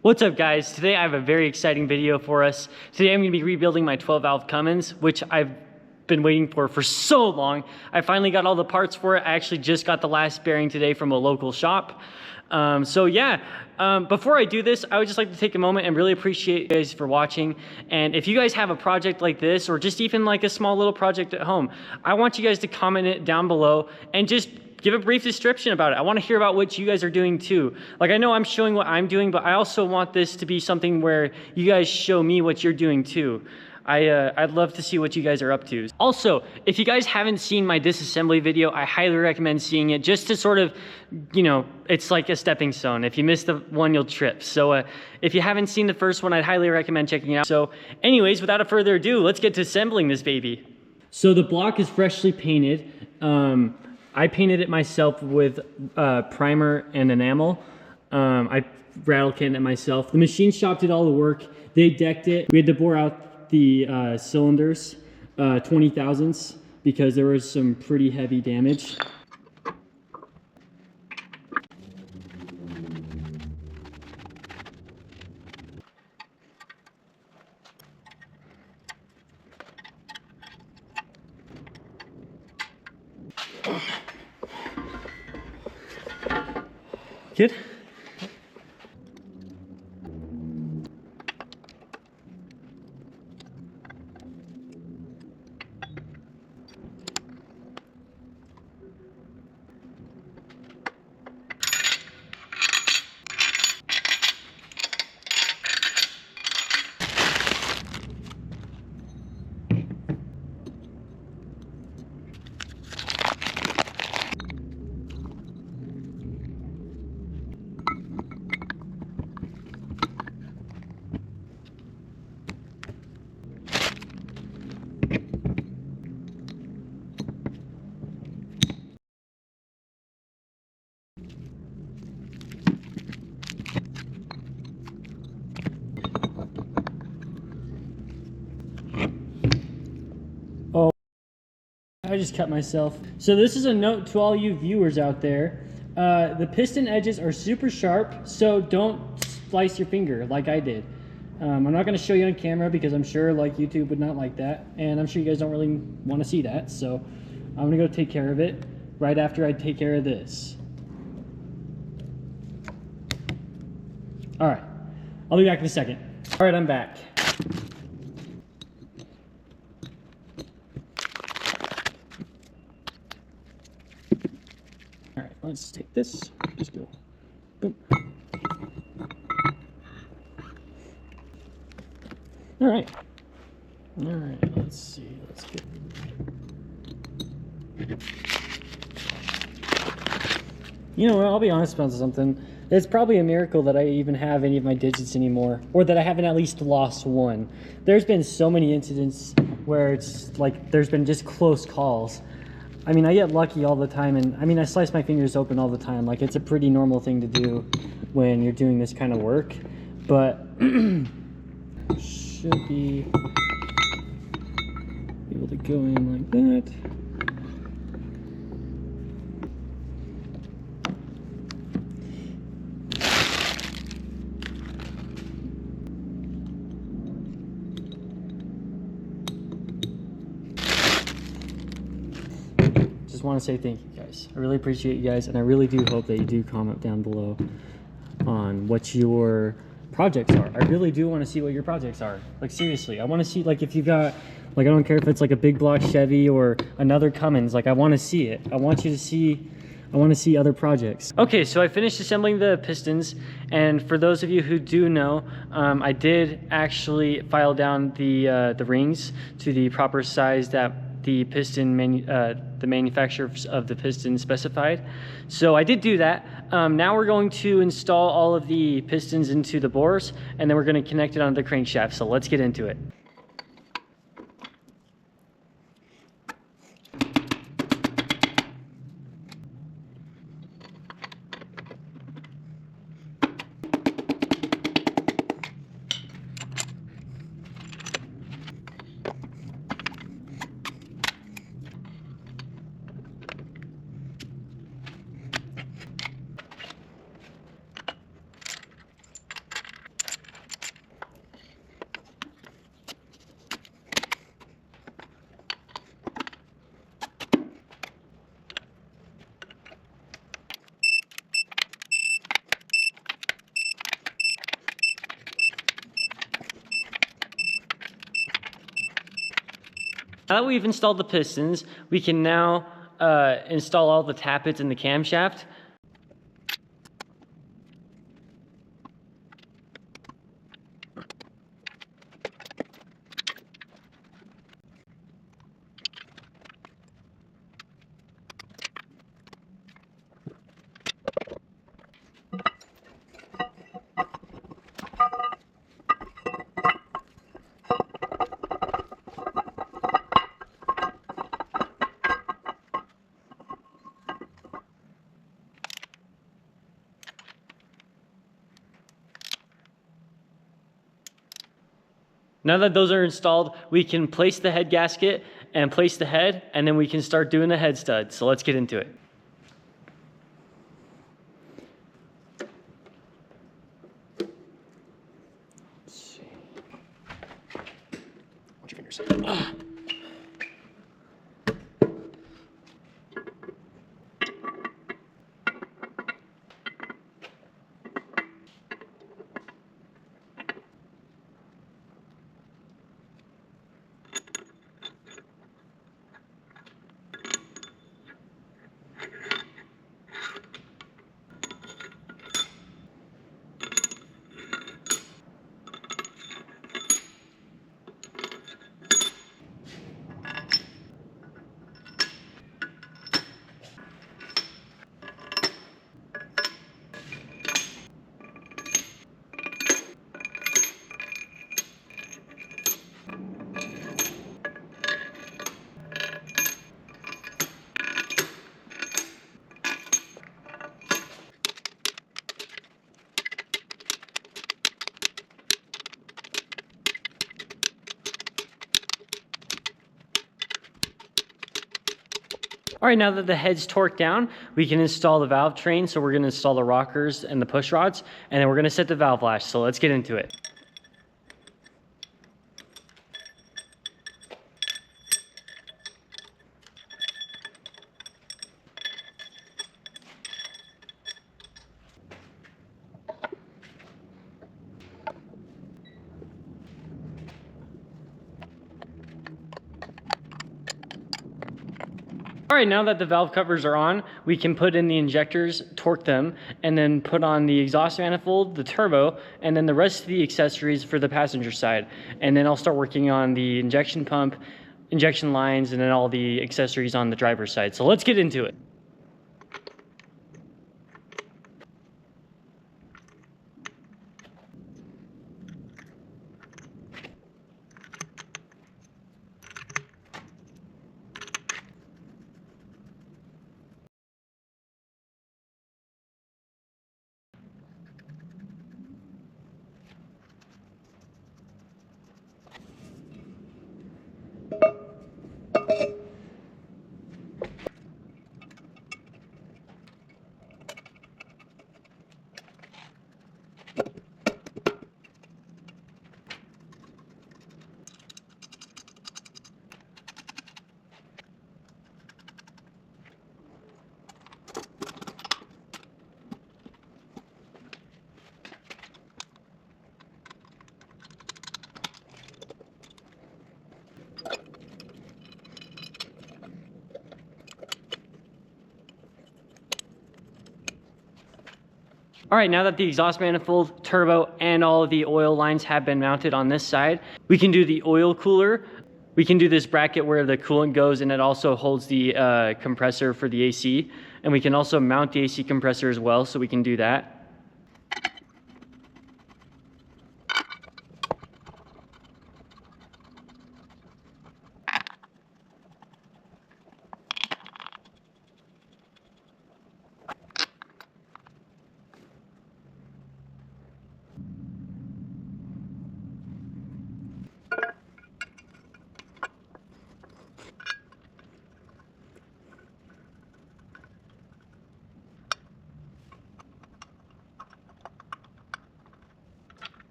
What's up guys? Today I have a very exciting video for us. Today I'm going to be rebuilding my 12-valve Cummins, which I've been waiting for so long. I finally got all the parts for it. I actually just got the last bearing today from a local shop. Before I do this, I would just like to take a moment and really appreciate you guys for watching. And if you guys have a project like this, or just even like a small little project at home, I want you guys to comment it down below and just give a brief description about it. I want to hear about what you guys are doing too. Like, I know I'm showing what I'm doing, but I also want this to be something where you guys show me what you're doing too. I'd love to see what you guys are up to. Also, if you guys haven't seen my disassembly video, I highly recommend seeing it, just to sort of, you know, it's like a stepping stone. If you miss the one, you'll trip. So if you haven't seen the first one, I'd highly recommend checking it out. So anyways, without further ado, let's get to assembling this baby. So the block is freshly painted. I painted it myself with primer and enamel. I rattle canned it myself. The machine shop did all the work. They decked it. We had to bore out the cylinders, 20 thousandths, because there was some pretty heavy damage. Good. I just cut myself. So this is a note to all you viewers out there. The piston edges are super sharp, so don't slice your finger like I did. I'm not going to show you on camera because I'm sure like YouTube would not like that, and I'm sure you guys don't really want to see that, so I'm going to go take care of it right after I take care of this. Alright, I'll be back in a second. Alright, I'm back. Alright, let's take this, just go, boom. Alright, let's see, let's get... You know what, I'll be honest about something. It's probably a miracle that I even have any of my digits anymore, or that I haven't at least lost one. There's been so many incidents where it's like, there's been just close calls. I mean, I get lucky all the time, and I mean, I slice my fingers open all the time. Like, it's a pretty normal thing to do when you're doing this kind of work, but should be able to go in like that. Just want to say thank you guys. I really appreciate you guys, and I really do hope that you do comment down below on what your projects are. I really do want to see what your projects are. Like, seriously, I want to see, like, if you got, like, I don't care if it's like a big block Chevy or another Cummins, like, I want to see it. I want you to see, I want to see other projects. Okay, so I finished assembling the pistons, and for those of you who do know, I did actually file down the rings to the proper size that the the manufacturers of the piston specified. So I did do that. Now we're going to install all of the pistons into the bores, and then we're going to connect it onto the crankshaft. So let's get into it. Now that we've installed the pistons, we can now install all the tappets in the camshaft. Now that those are installed, we can place the head gasket and place the head, and then we can start doing the head stud. So let's get into it. Let's see. Watch your fingers. All right, now that the head's torqued down, we can install the valve train. So we're gonna install the rockers and the push rods, and then we're gonna set the valve lash. So let's get into it. All right, now that the valve covers are on, we can put in the injectors, torque them, and then put on the exhaust manifold, the turbo, and then the rest of the accessories for the passenger side. And then I'll start working on the injection pump, injection lines, and then all the accessories on the driver's side. So let's get into it. All right, now that the exhaust manifold, turbo, and all of the oil lines have been mounted on this side, we can do the oil cooler. We can do this bracket where the coolant goes, and it also holds the compressor for the AC. And we can also mount the AC compressor as well, so we can do that.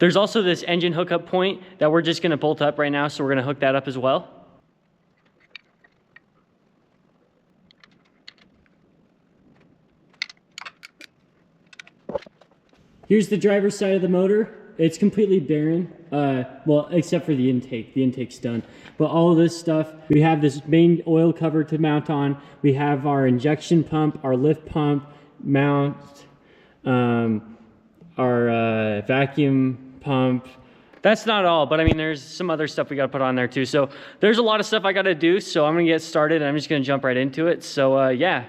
There's also this engine hookup point that we're just gonna bolt up right now, so we're gonna hook that up as well. Here's the driver's side of the motor. It's completely barren, well, except for the intake. The intake's done. But all of this stuff, we have this main oil cover to mount on. We have our injection pump, our lift pump, mount, our vacuum pump. That's not all, but I mean, there's some other stuff we gotta put on there too. So there's a lot of stuff I gotta do, so I'm gonna get started and I'm just gonna jump right into it. So yeah.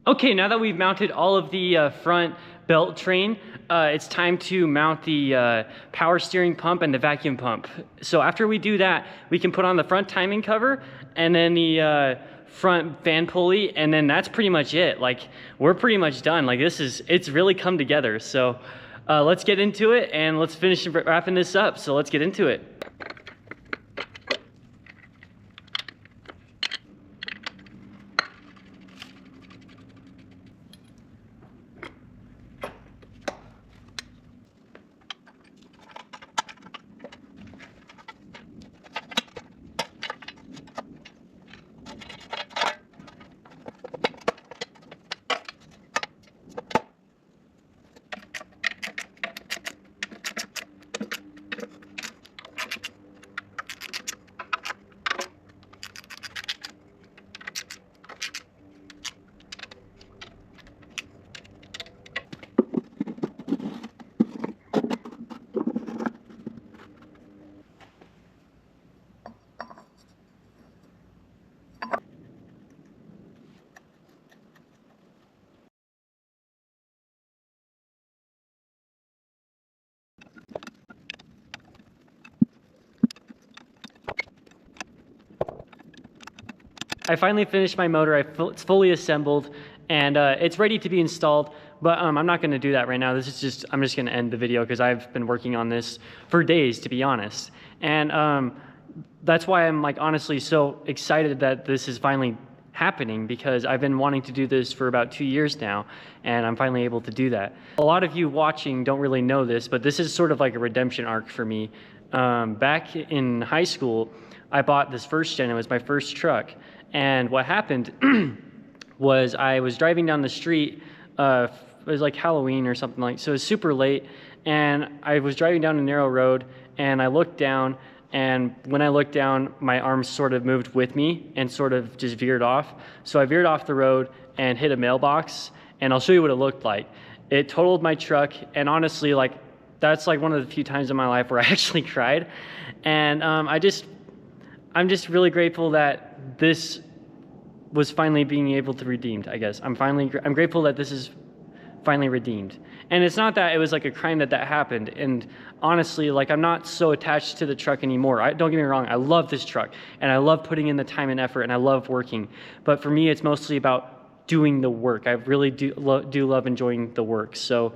Okay, now that we've mounted all of the front belt train, it's time to mount the power steering pump and the vacuum pump. So after we do that, we can put on the front timing cover and then the front fan pulley, and then that's pretty much it. Like, we're pretty much done. Like, it's really come together. So let's get into it and let's finish wrapping this up. So let's get into it. I finally finished my motor. It's fully assembled and it's ready to be installed, but I'm not gonna do that right now. I'm just gonna end the video because I've been working on this for days, to be honest. And that's why I'm like honestly so excited that this is finally happening, because I've been wanting to do this for about 2 years now, and I'm finally able to do that. A lot of you watching don't really know this, but this is sort of like a redemption arc for me. Back in high school, I bought this first gen. It was my first truck. And what happened was I was driving down the street, it was like Halloween or something like, so it was super late, and I was driving down a narrow road, and I looked down, and when I looked down, my arms sort of moved with me and sort of just veered off. So I veered off the road and hit a mailbox, and I'll show you what it looked like. It totaled my truck, and honestly, like, that's like one of the few times in my life where I actually cried. And I'm just really grateful that this was finally being able to redeemed, I guess. I'm grateful that this is finally redeemed. And it's not that it was like a crime that happened. And honestly, like, I'm not so attached to the truck anymore. Don't get me wrong, I love this truck and I love putting in the time and effort and I love working. But for me, it's mostly about doing the work. I really do love enjoying the work. So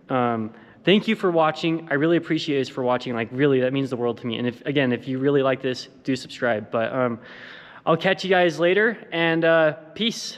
thank you for watching. I really appreciate you guys for watching. Like, really, that means the world to me. And if you really like this, do subscribe. But I'll catch you guys later, and peace.